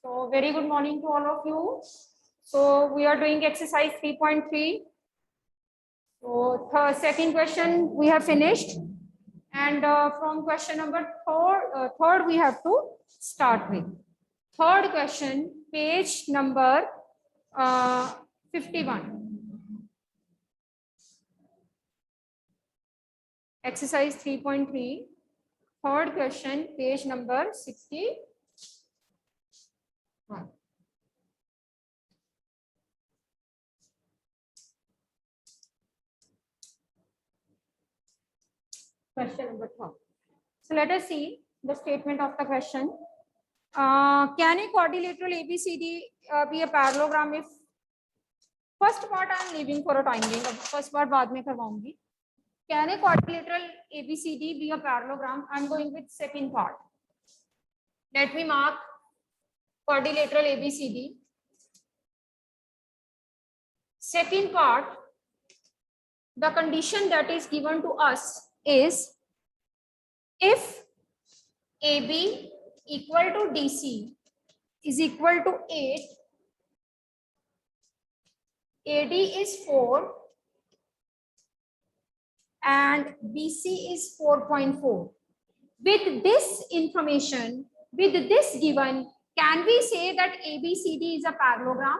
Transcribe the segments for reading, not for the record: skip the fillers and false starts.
So very good morning to all of you. So we are doing exercise 3.3. So second question we have finished, and from question number third we have to start with. Third question, page number 51. Exercise 3.3. Third question, page number 61. Question number 3. So let us see the statement of the question. Can a quadrilateral ABCD be a parallelogram if first part I am leaving for a time being, first part बाद में करवाऊंगी. Can a quadrilateral ABCD be a parallelogram? I am going with second part. Let me mark quadrilateral ABCD. Second part, the condition that is given to us is if AB equal to DC is equal to 8, AD is 4 and BC is 4.4. With this information, with this given, can we say that ABCD is a parallelogram?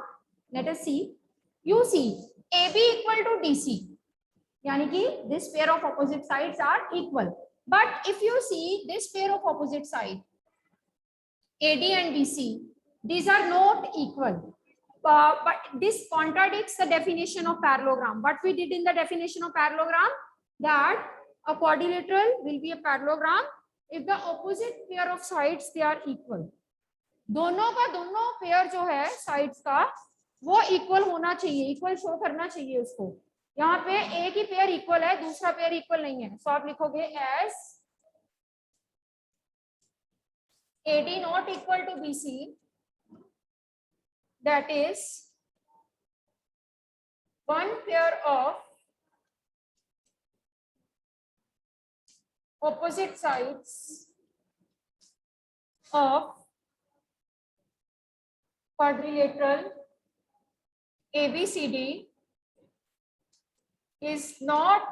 Let us see. You see, AB equal to DC. Yani ki this pair of opposite sides are equal. But if you see this pair of opposite side, AD and BC, these are not equal. But this contradicts the definition of parallelogram. What we did in the definition of parallelogram, that a quadrilateral will be a parallelogram if the opposite pair of sides they are equal. दोनों का दोनों pair जो है sides का वो equal होना चाहिए, equal show करना चाहिए उसको. यहाँ पे एक ही पेयर equal है, दूसरा पेयर equal नहीं है. So आप लिखोगे as AD not equal to BC, that is one pair of opposite sides of quadrilateral ABCD is not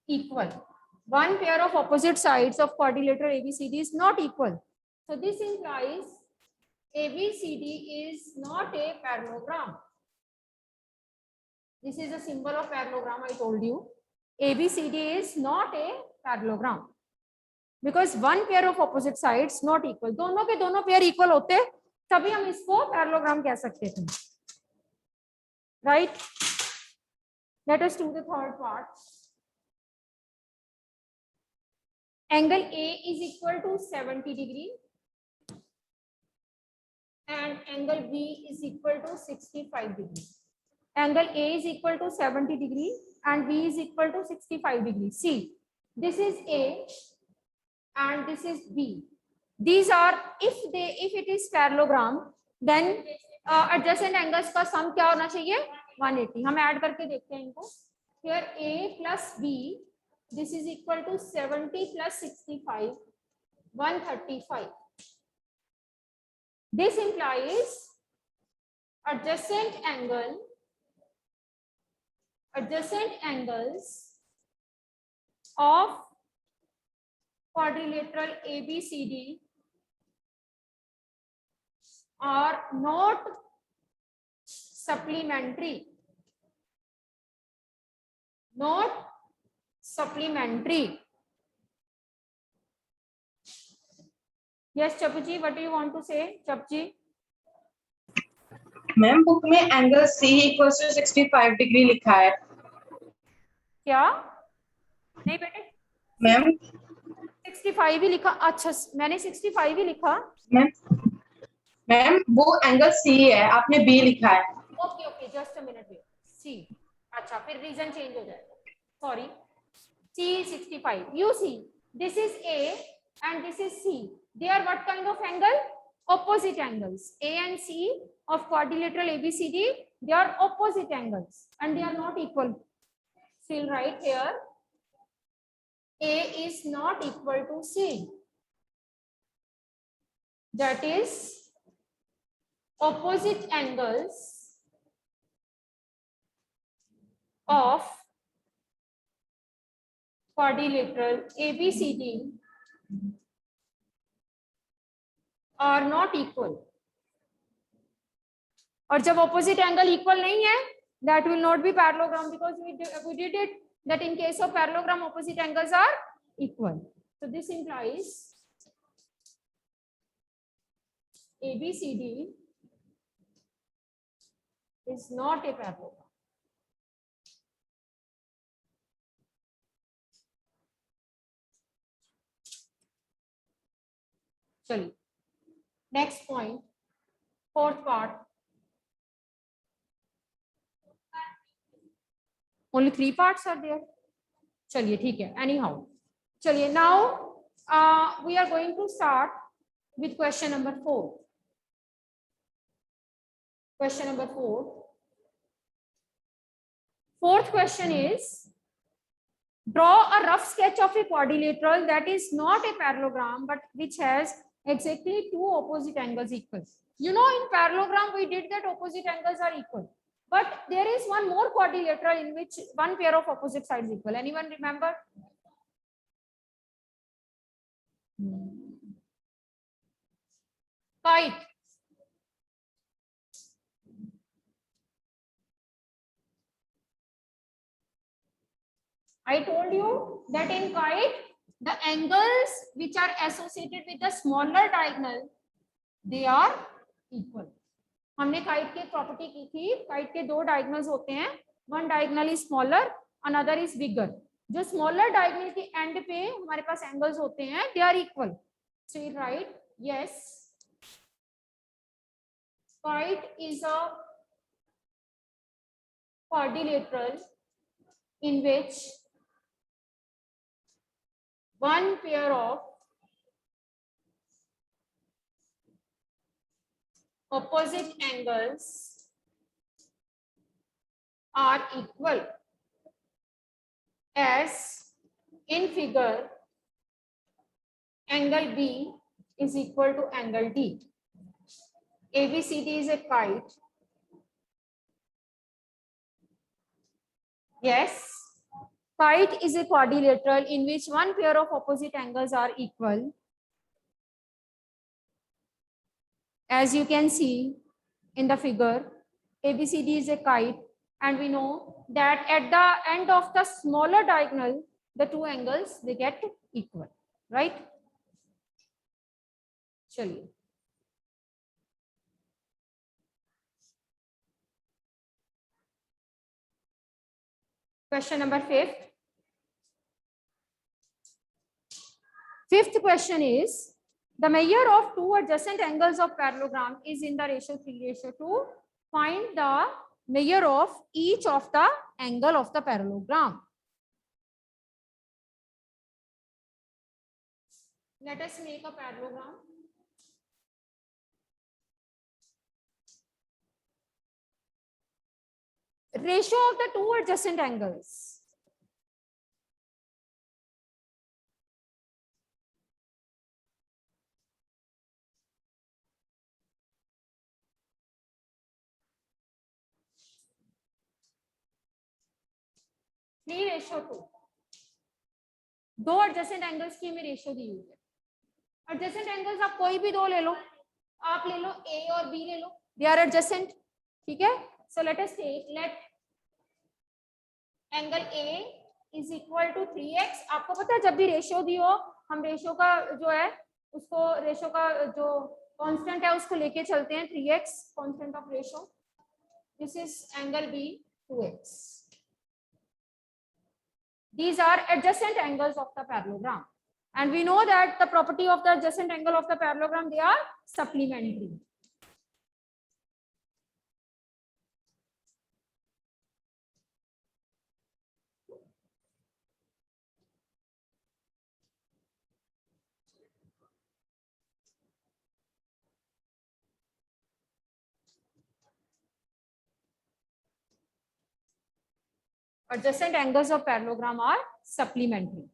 equal. One pair of opposite sides of quadrilateral ABCD is not equal. So this implies ABCD is not a parallelogram. This is a symbol of parallelogram, I told you. ABCD is not a parallelogram because one pair of opposite sides not equal. दोनों के दोनों pair equal होते तभी हम इसको parallelogram कह सकते थे. Right? Let us do the third part. Angle A is equal to 70 degree and angle B is equal to 65 degree. Angle A is equal to 70 degree and B is equal to 65 degree. See, this is A and this is B. These are, if it is parallelogram, then adjacent angles का sum क्या होना चाहिए? 180. हम add करके देखते हैं इनको. Here A plus B, this is equal to 70 plus 65, 135. This implies adjacent angles of quadrilateral ABCD are not supplementary. Not supplementary. Yes, Chapuji, what do you want to say, Chapuji? Ma'am book में angle C equals to 65 degree लिखा है. क्या? नहीं बेटे. Ma'am 65 ही लिखा. अच्छा, मैंने 65 ही लिखा. मैम वो एंगल C है, आपने B लिखा है. Okay, just a minute wait. C. अच्छा, फिर रीजन चेंज हो जाएगा. Sorry. C is 65. You see, this is A and this is C. They are what kind of angle? Opposite angles. A and C of quadrilateral ABCD, they are opposite angles and they are not equal. So you'll write here, A is not equal to C. that is opposite angles of quadrilateral ABCD are not equal. और जब opposite angle equal नहीं है, that will not be parallelogram, because we did it that in case of parallelogram opposite angles are equal. So this implies ABCD is not a parallelogram. चलिए next point, fourth part. Only 3 parts are there. चलिए ठीक है, anyhow. चलिए now we are going to start with question number 4. Question number 4. Fourth question is, draw a rough sketch of a quadrilateral that is not a parallelogram but which has exactly 2 opposite angles equal. You know, in parallelogram we did that opposite angles are equal, but there is one more quadrilateral in which one pair of opposite sides equal. Anyone remember? Kite. I told you that in kite, the angles which are associated with the smaller diagonal, they are equal. हमने kite की property की थी, kite के 2 diagonals होते हैं, one diagonal is smaller, another is bigger. जो smaller diagonal के end पे हमारे पास angles होते हैं, they are equal. So you write, yes, kite is a quadrilateral in which one pair of opposite angles are equal, as in figure angle B is equal to angle D. ABCD is a kite. Yes, kite is a quadrilateral in which one pair of opposite angles are equal. As you can see in the figure, ABCD is a kite, and we know that at the end of the smaller diagonal, the 2 angles, they get equal, right? चलिए question number 5. Fifth question is, the measure of 2 adjacent angles of parallelogram is in the ratio 3:2. Find the measure of each of the angle of the parallelogram. Let us make a parallelogram. Ratio of the 2 adjacent angles. Three ratio 2. 2 adjacent angles की हमें ratio दी हुई है. Adjacent angles आप कोई भी 2 ले लो, आप ले लो A और B ले लो, दे आर एडजेसेंट. ठीक है, so let us take, let angle A is equal to 3x. आपको पता है जब भी रेशियो दी हो, हम रेशियो का जो है उसको, रेशियो का जो कांस्टेंट है उसको लेके चलते हैं, 3x constant of ratio. This is angle B 2x. These are adjacent angles of the parallelogram, and we know that the property of the adjacent angle of the parallelogram, they are supplementary. Adjacent angles of parallelogram are supplementary.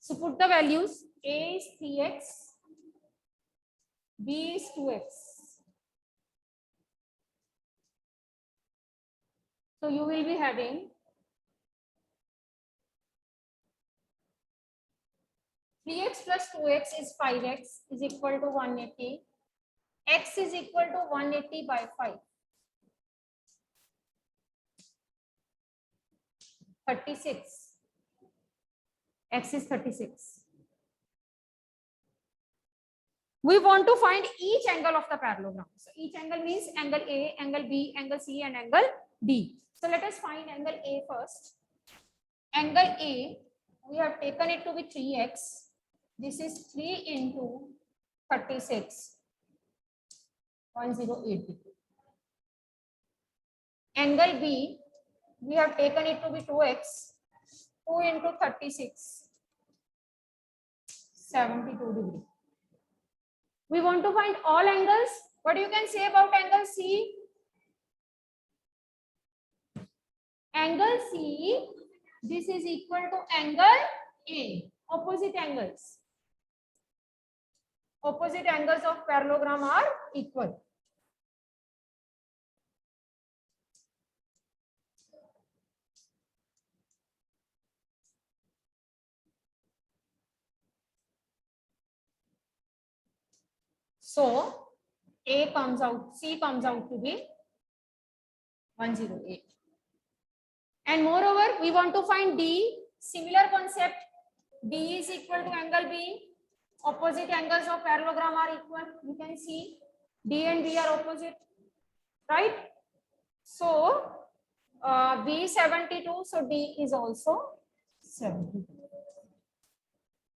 So put the values. A is 3x, B is 2x. So you will be having 3x plus 2x is 5x is equal to 180. X is equal to 180 by 5. 36. X is 36. We want to find each angle of the parallelogram. So each angle means angle A, angle B, angle C, and angle D. So let us find angle A first. Angle A, we have taken it to be 3x. This is 3 into 36, 108 degree. Angle B, we have taken it to be 2x, 2 into 36, 72 degree. We want to find all angles. What you can say about angle C? Angle C, this is equal to angle A. Opposite angles. Opposite angles of parallelogram are equal. So A comes out, C comes out to be 108. And moreover, we want to find D. Similar concept. D is equal to angle B. Opposite angles of parallelogram are equal. You can see D and B are opposite, right? So B 72, so D is also 72.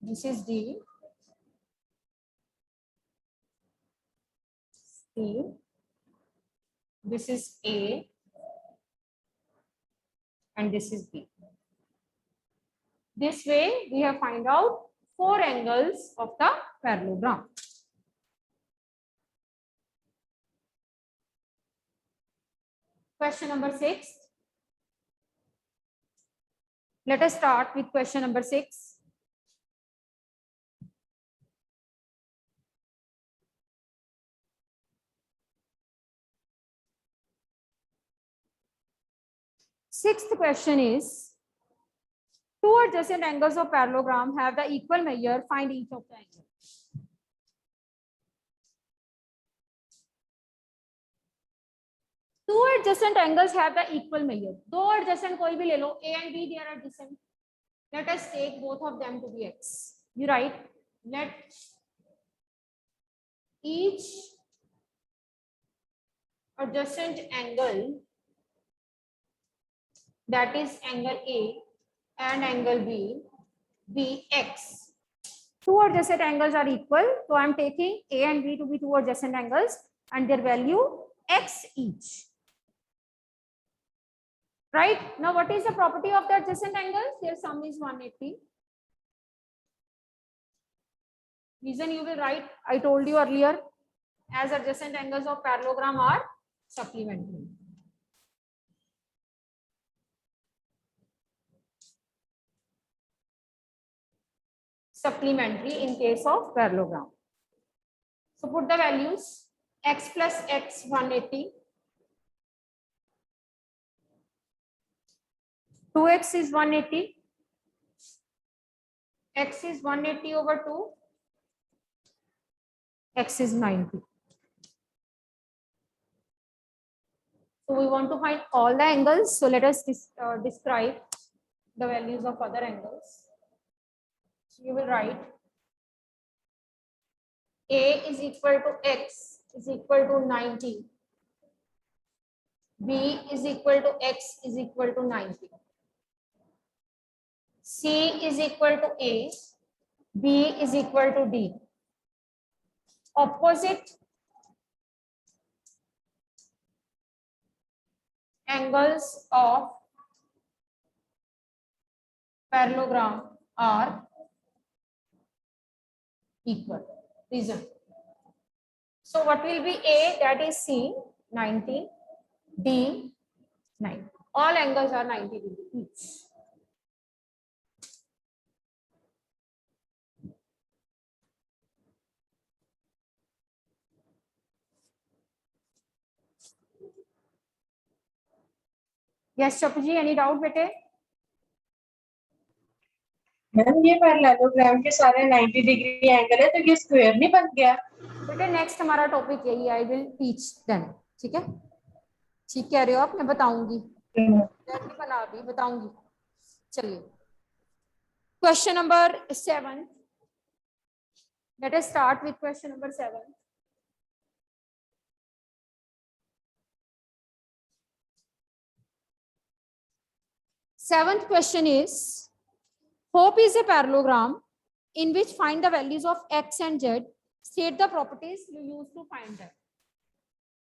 This is D. C. This is A. And this is B. This way we have find out 4 angles of the parallelogram. Question number 6. Let us start with question number 6. Sixth question is, two adjacent angles of parallelogram have the equal measure. Find each of the angles. Two adjacent angles have the equal measure. दो adjacent कोई भी ले लो, A and B, they are adjacent. Let us take both of them to be x. You write, let each adjacent angle, that is angle A and angle B, be x. Two adjacent angles are equal, so I am taking A and B to be two adjacent angles and their value x each. Right? Now what is the property of the adjacent angles? Their sum is 180. Reason you will write, I told you earlier, as adjacent angles of parallelogram are supplementary. Supplementary in case of parallelogram. So put the values. X plus x 180. 2x is 180. X is 180 over 2. X is 90. So we want to find all the angles. So let us describe the values of other angles. So you will write A is equal to x is equal to 90. B is equal to x is equal to 90. C is equal to A. B is equal to D. Opposite angles of parallelogram are equal. Reason. So what will be A? That is C, 90. D, 90. All angles are 90 degrees each. Yes Chapu ji, any doubt बेटे? Ma'am ये parallelogram के सारे 90 degree angle है तो ये square नहीं बन गया? बेटे नेक्स्ट हमारा टॉपिक यही, आई विल टीच देन। ठीक है, ठीक कह रहे हो आप, मैं बताऊंगी, बना अभी बताऊंगी। चलिए question number 7, let us start with question number 7. Seventh question is, hope is a parallelogram in which find the values of x and z. State the properties you use to find them.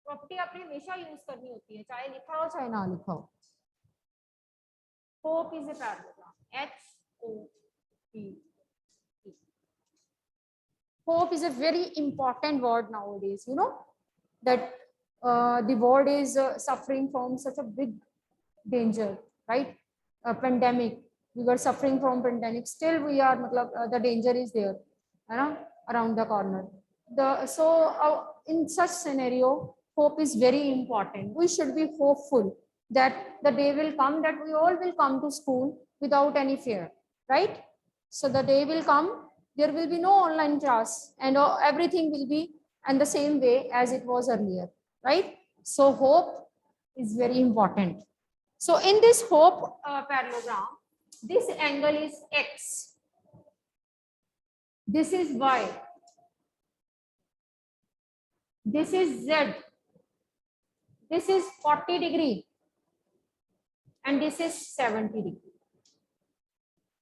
Property आपने हमेशा use करनी होती है, चाहे लिखा हो चाहे ना लिखा हो. Hope is a parallelogram, HOPE. Hope is a very important word nowadays. You know that the world is suffering from such a big danger, right? A pandemic. We were suffering from pandemic. Still, we are. The danger is there, you know, around the corner. In such scenario, hope is very important. We should be hopeful that the day will come that we all will come to school without any fear, right? So the day will come, there will be no online class and everything will be in the same way as it was earlier, right? So hope is very important. So in this hope parallelogram, this angle is x, this is y, this is z, this is 40 degree, and this is 70 degree.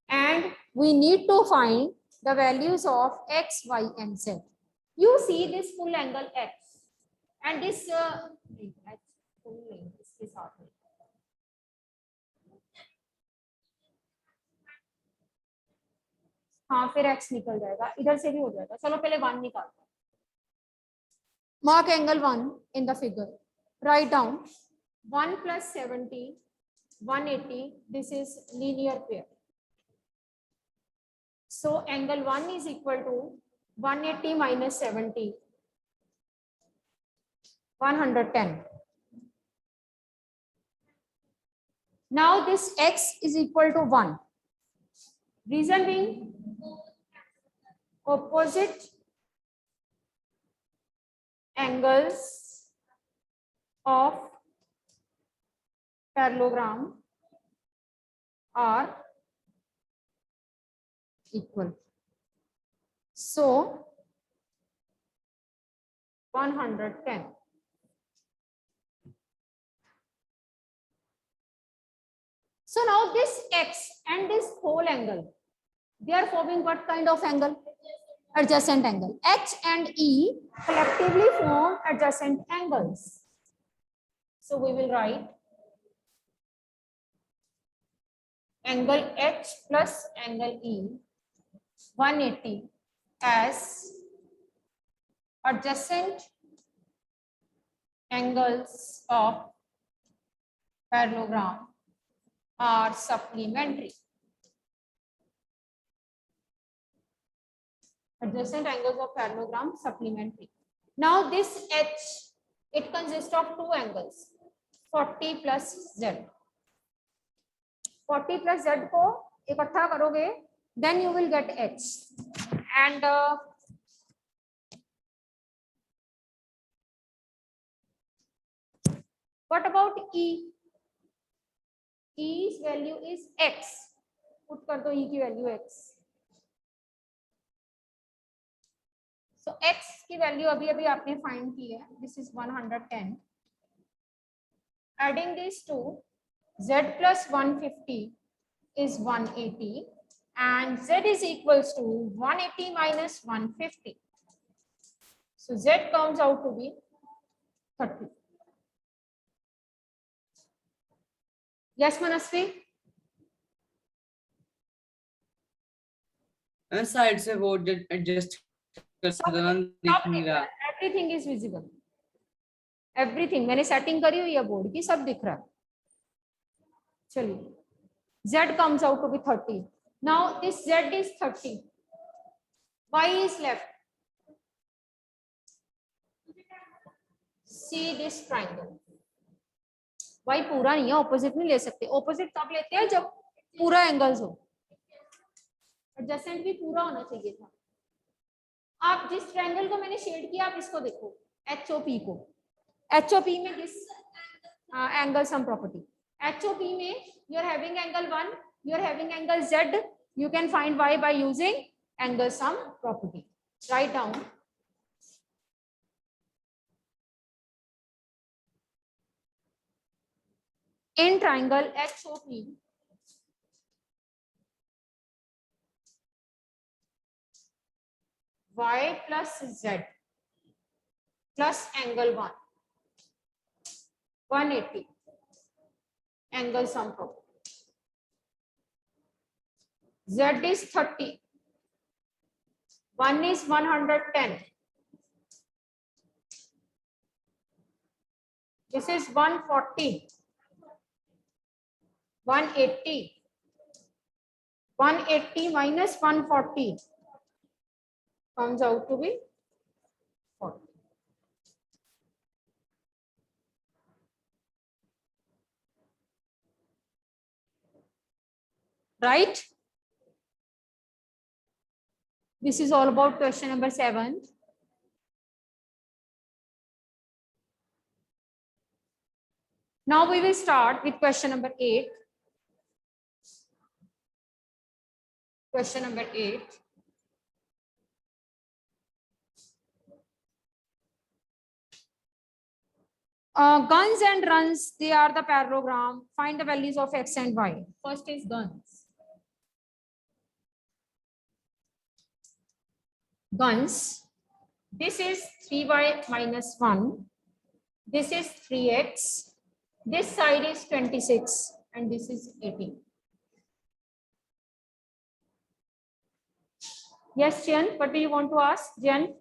And we need to find the values of x, y, and z. You see this full angle x, and this full length is hard. हाँ फिर x निकल जाएगा, इधर से भी हो जाएगा. चलो पहले 1 निकालते हैं. Mark angle 1 in the figure. Write down 1 plus 70, 180. This is linear pair. So angle 1 is equal to 180 minus 70, 110. Now this x is equal to 1. Reason being, opposite angles of parallelogram are equal. So 110. So now this x and this whole angle, they are forming what kind of angle? Adjacent angle. H and E collectively form adjacent angles. So we will write angle H plus angle E 180 as adjacent angles of parallelogram are supplementary. Adjacent angles of parallelogram supplementary. Now this H, it consists of two angles, 40 plus Z. 40 plus Z को इकट्ठा करोगे, then you will get H. And what about E? E's value is X. Put कर दो E की value X. So x की value अभी अभी आपने फाइंड की है, this is 110. Adding these two, z plus 150 is 180 and z is equals to 180 minus 150. So z comes out to be 30. Yes, Manasvi? Side से वो adjust Everything is visible. Everything मैंने setting करी हुई है बोर्ड की, सब दिख रहा है. चलिए z comes out to be 30. Now this z is 30. Y is left. See this triangle. भाई पूरा नहीं है, ऑपोजिट नहीं ले सकते, ऑपोजिट तब लेते हैं जब पूरा एंगल्स हो, एडजेसेंट भी पूरा होना चाहिए था। आप जिस ट्रायंगल को मैंने शेड किया आप इसको देखो, HOP को, HOP में किस एंगल सम प्रॉपर्टी, HOP में you are having angle 1, you are having angle Z, you can find Y by using angle sum property. Write down. In triangle HOP, Y plus Z plus angle 1, 180, angle sum property. Z is 30, 1 is 110, this is 140, 180, 180 minus 140 comes out to be 40. Right? This is all about question number 7. Now we will start with question number 8. Question number 8. Guns and runs, they are the parallelogram. Find the values of X and Y. First is guns. Guns. This is 3y minus 1. This is 3x. This side is 26 and this is 18. Yes, Jen, what do you want to ask, Jen?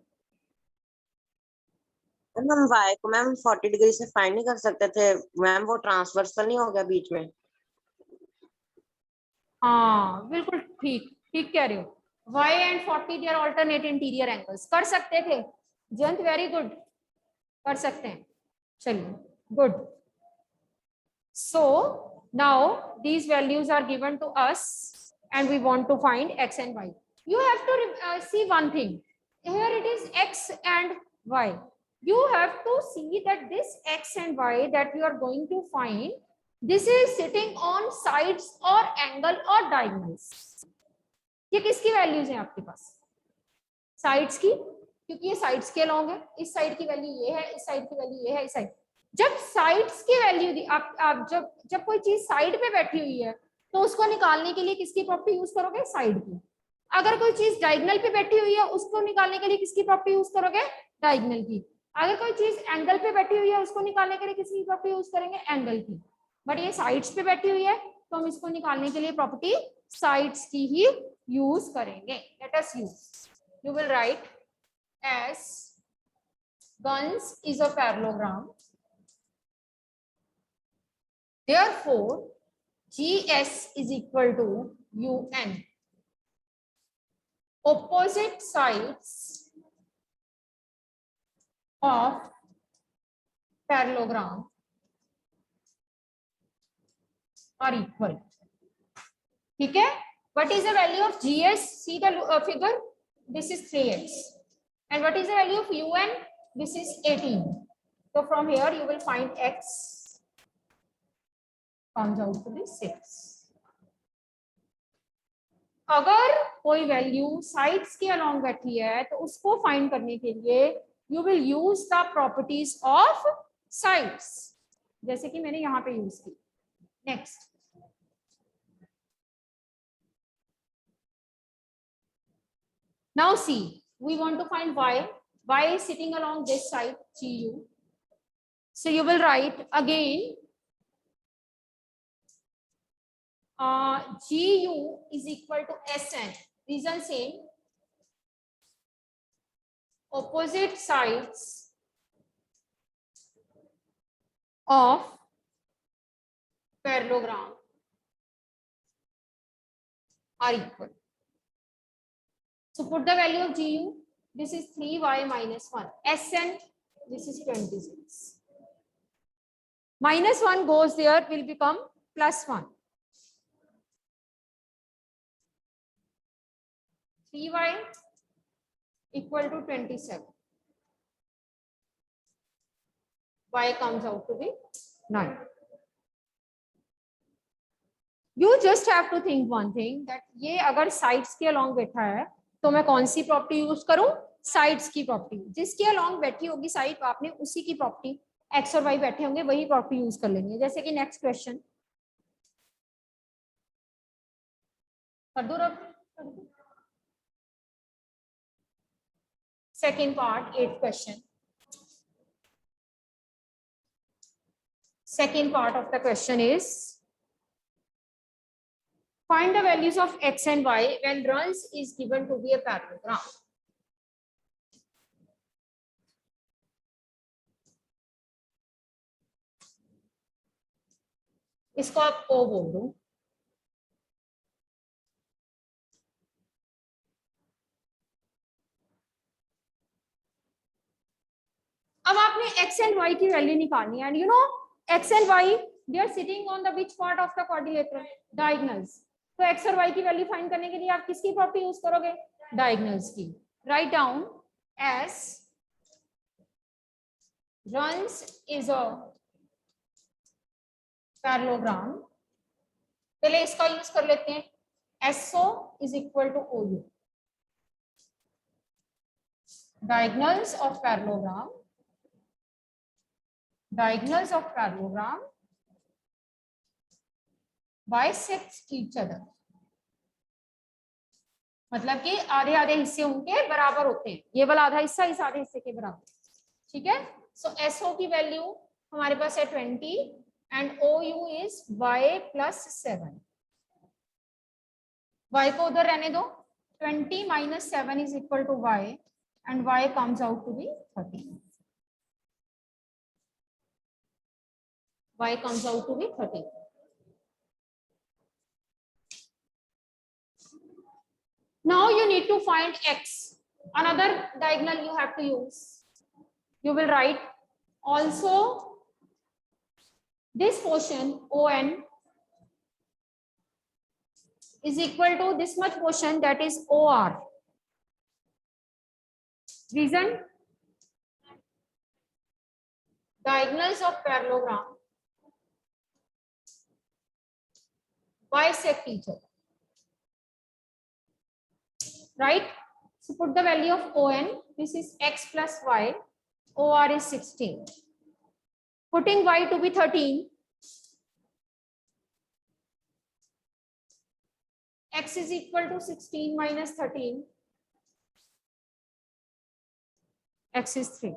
Ma'am y को ma'am 40 degree से find नहीं कर सकते थे ma'am, वो transversal नहीं हो गया बीच में? हाँ बिल्कुल ठीक, ठीक कह रहे हो। y and 40 they are alternate interior angles, कर सकते थे जयंत, वेरी गुड, कर सकते हैं, चलिए good. So now these values are given to us and we want to find X and Y. You have to see one thing, here it is X and Y. You have to see that this X and Y that you are going to find, this is sitting on sides or angle or diagonals. ये किसकी values हैं आपके पास? Sides की, क्योंकि ये sides के along है, इस साइड की वैल्यू ये है, इस साइड की वैल्यू ये है, इस साइड। जब साइड्स की वैल्यू दी आप जब कोई चीज साइड पे बैठी हुई है तो उसको निकालने के लिए किसकी प्रॉपर्टी यूज करोगे? साइड की। अगर कोई चीज डायगोनल पे बैठी हुई है उसको निकालने के लिए किसकी प्रॉपर्टी यूज करोगे? डायगोनल की। अगर कोई चीज एंगल पे बैठी हुई है उसको निकालने के लिए किसकी प्रॉपर्टी यूज करेंगे? एंगल की। बट ये साइड्स पे बैठी हुई है तो हम इसको निकालने के लिए प्रॉपर्टी साइड्स की ही यूज करेंगे। Let us use, you will write S guns is a parallelogram, therefore GS is equal to UN. Opposite sides of parallelogram are equal. ठीक है? What is the value of GS? See the figure. This is 3x. And what is the value of UN? This is 18. So from here you will find X comes out to be 6. अगर कोई value sides के along बैठी है तो उसको find करने के लिए you will use the properties of sides, जैसे कि मैंने यहाँ पे यूज की। Next, now see, we want to find y is sitting along this side GU, so you will write again GU is equal to SN. Reason same, opposite sides of parallelogram are equal. So put the value of GU. This is 3y minus 1. SN, this is 26. -1 goes there, will become +1. 3y equal to 27. Y comes out to be 9. You just have to think one thing, that ये अगर sides के along बैठा है तो मैं कौन सी property use करूं? Sides की प्रॉपर्टी. जिसके along बैठी होगी साइड, आपने उसी की प्रॉपर्टी, x और y बैठे होंगे वही प्रॉपर्टी यूज कर लेनी है. जैसे कि नेक्स्ट क्वेश्चन कर दो रब. Second part, 8th question. Second part of the question is, find the values of x and y when runs is given to be a parallelogram. इसको आप O बोल दो. अब आपने x and y की वैल्यू निकालनी है, and you know x and y, they are sitting on the which part of the quadrilateral? Diagonals. तो x और y की वैल्यू फाइंड करने के लिए आप किसकी प्रॉपर्टी यूज करोगे? डायगोनल्स की. Write down as runs is a parallelogram. पहले इसका यूज कर लेते हैं. SO is equal to OU. Diagonals of parallelogram. Diagonals of parallelogram bisect each other. मतलब कि आधे आधे हिस्से उनके बराबर होते हैं. ये वाला आधा हिस्सा इस आधे हिस्से के बराबर. ठीक है. सो SO की वैल्यू हमारे पास है 20 and OU is y plus 7. y को उधर रहने दो. 20 minus 7 is equal to y and y comes out to be 13. Y comes out to be 13. Now you need to find x. Another diagonal you have to use. You will write also this portion ON is equal to this much portion, that is OR. Reason? Diagonals of parallelogram bisect each other. Right? So put the value of ON. This is x plus y. OR is 16. Putting y to be 13. X is equal to 16 minus 13. X is 3.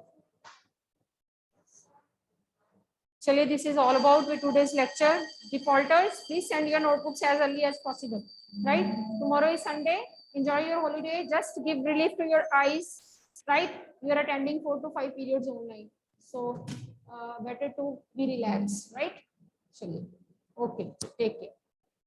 Chaliye, this is all about with today's lecture. Defaulters, please send your notebooks as early as possible. Right? Tomorrow is Sunday. Enjoy your holiday. Just give relief to your eyes. Right? You are attending 4 to 5 periods online. So better to be relaxed. Right? Chaliye. Okay. Take care.